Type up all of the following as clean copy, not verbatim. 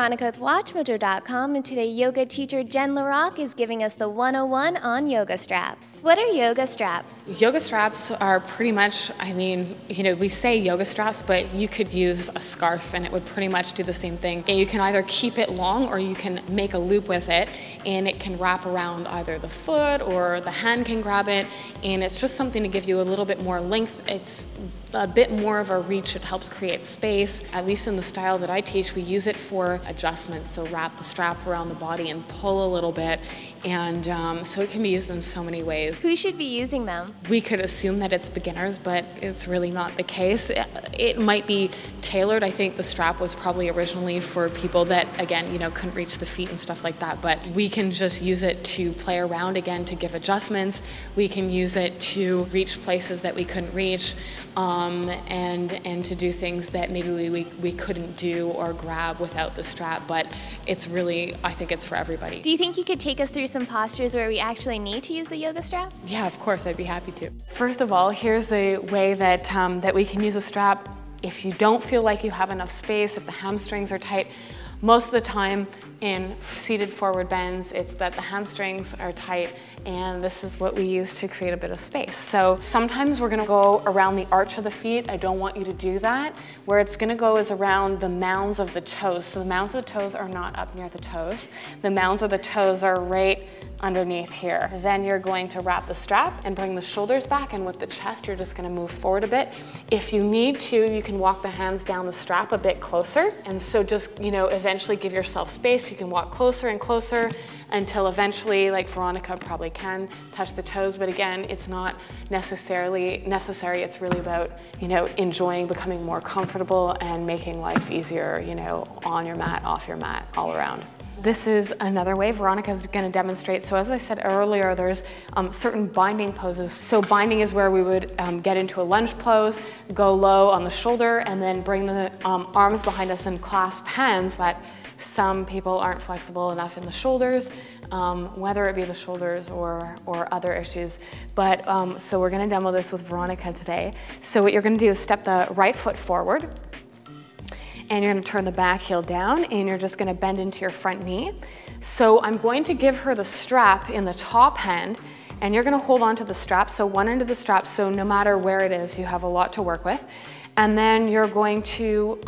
Veronica with WatchMojo.com, and today yoga teacher Jen LaRocque is giving us the 101 on yoga straps. What are yoga straps? Yoga straps are pretty much, we say yoga straps, but you could use a scarf and it would pretty much do the same thing. And you can either keep it long or you can make a loop with it, and it can wrap around either the foot or the hand can grab it, and it's just something to give you a little bit more length. It's a bit more of a reach. It helps create space. At least in the style that I teach, we use it for adjustments. So wrap the strap around the body and pull a little bit. And so it can be used in so many ways. Who should be using them? We could assume that it's beginners, but it's really not the case. It might be tailored. I think the strap was probably originally for people that, again, couldn't reach the feet and stuff like that. But we can just use it to play around again, to give adjustments. We can use it to reach places that we couldn't reach. And to do things that maybe we couldn't do or grab without the strap, but it's really, I think it's for everybody. Do you think you could take us through some postures where we actually need to use the yoga straps? Yeah, of course, I'd be happy to. First of all, here's the way that, that we can use a strap. If you don't feel like you have enough space, if the hamstrings are tight, most of the time in seated forward bends, it's that the hamstrings are tight, and this is what we use to create a bit of space. So sometimes we're gonna go around the arch of the feet. I don't want you to do that. Where it's gonna go is around the mounds of the toes. So the mounds of the toes are not up near the toes. The mounds of the toes are right underneath here. Then you're going to wrap the strap and bring the shoulders back, and with the chest, you're just gonna move forward a bit. If you need to, you can walk the hands down the strap a bit closer, and so just, eventually give yourself space. You can walk closer and closer until eventually, like Veronica probably can, touch the toes, but again, it's not necessarily necessary. It's really about, enjoying, becoming more comfortable and making life easier, on your mat, off your mat, all around. This is another way Veronica is going to demonstrate. So as I said earlier, there's certain binding poses. So binding is where we would get into a lunge pose, go low on the shoulder, and then bring the arms behind us and clasp hands. But some people aren't flexible enough in the shoulders, whether it be the shoulders or other issues. But so we're going to demo this with Veronica today. So what you're going to do is step the right foot forward, and you're going to turn the back heel down, and you're just going to bend into your front knee. So I'm going to give her the strap in the top hand, and you're going to hold on to the strap, so one end of the strap, so no matter where it is, you have a lot to work with. And then you're going to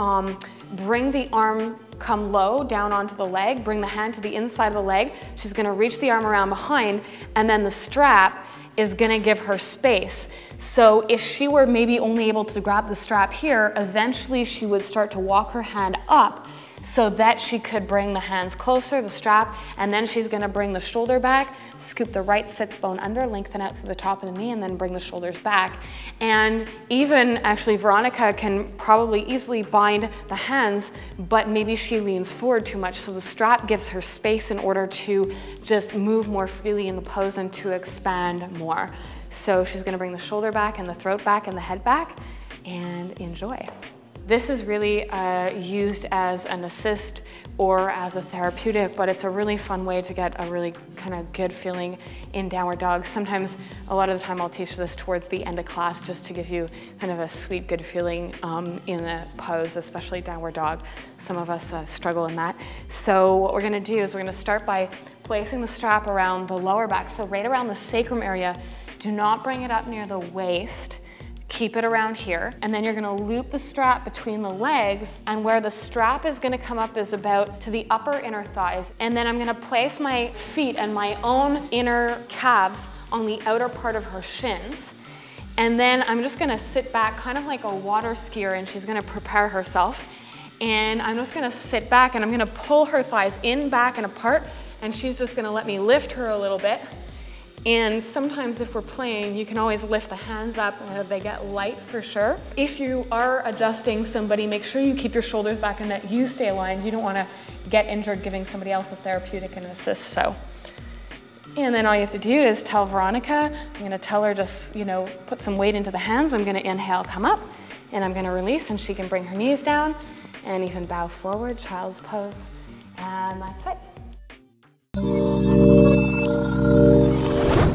bring the arm, come low down onto the leg, bring the hand to the inside of the leg. She's going to reach the arm around behind, and then the strap is going to give her space. So if she were maybe only able to grab the strap here, eventually she would start to walk her hand up so that she could bring the hands closer, the strap, and then she's going to bring the shoulder back, scoop the right sits bone under, lengthen out through the top of the knee, and then bring the shoulders back. And even actually Veronica can probably easily bind the hands, but maybe she leans forward too much, so the strap gives her space in order to just move more freely in the pose and to expand more. So she's going to bring the shoulder back and the throat back and the head back, and enjoy. This is really used as an assist or as a therapeutic, but it's a really fun way to get a really kind of good feeling in downward dog. Sometimes, a lot of the time I'll teach this towards the end of class just to give you kind of a sweet, good feeling in the pose, especially downward dog. Some of us struggle in that. So what we're gonna do is we're gonna start by placing the strap around the lower back, so right around the sacrum area. Do not bring it up near the waist. Keep it around here, and then you're gonna loop the strap between the legs, and where the strap is gonna come up is about to the upper inner thighs. And then I'm gonna place my feet and my own inner calves on the outer part of her shins. And then I'm just gonna sit back kind of like a water skier, and she's gonna prepare herself. And I'm just gonna sit back, and I'm gonna pull her thighs in, back, and apart, and she's just gonna let me lift her a little bit. And sometimes if we're playing, you can always lift the hands up and they get light for sure. If you are adjusting somebody, make sure you keep your shoulders back and that you stay aligned. You don't want to get injured giving somebody else a therapeutic and assist. So, and then all you have to do is tell Veronica, I'm going to tell her just, put some weight into the hands. I'm going to inhale, come up, and I'm going to release, and she can bring her knees down and even bow forward, child's pose, and that's it.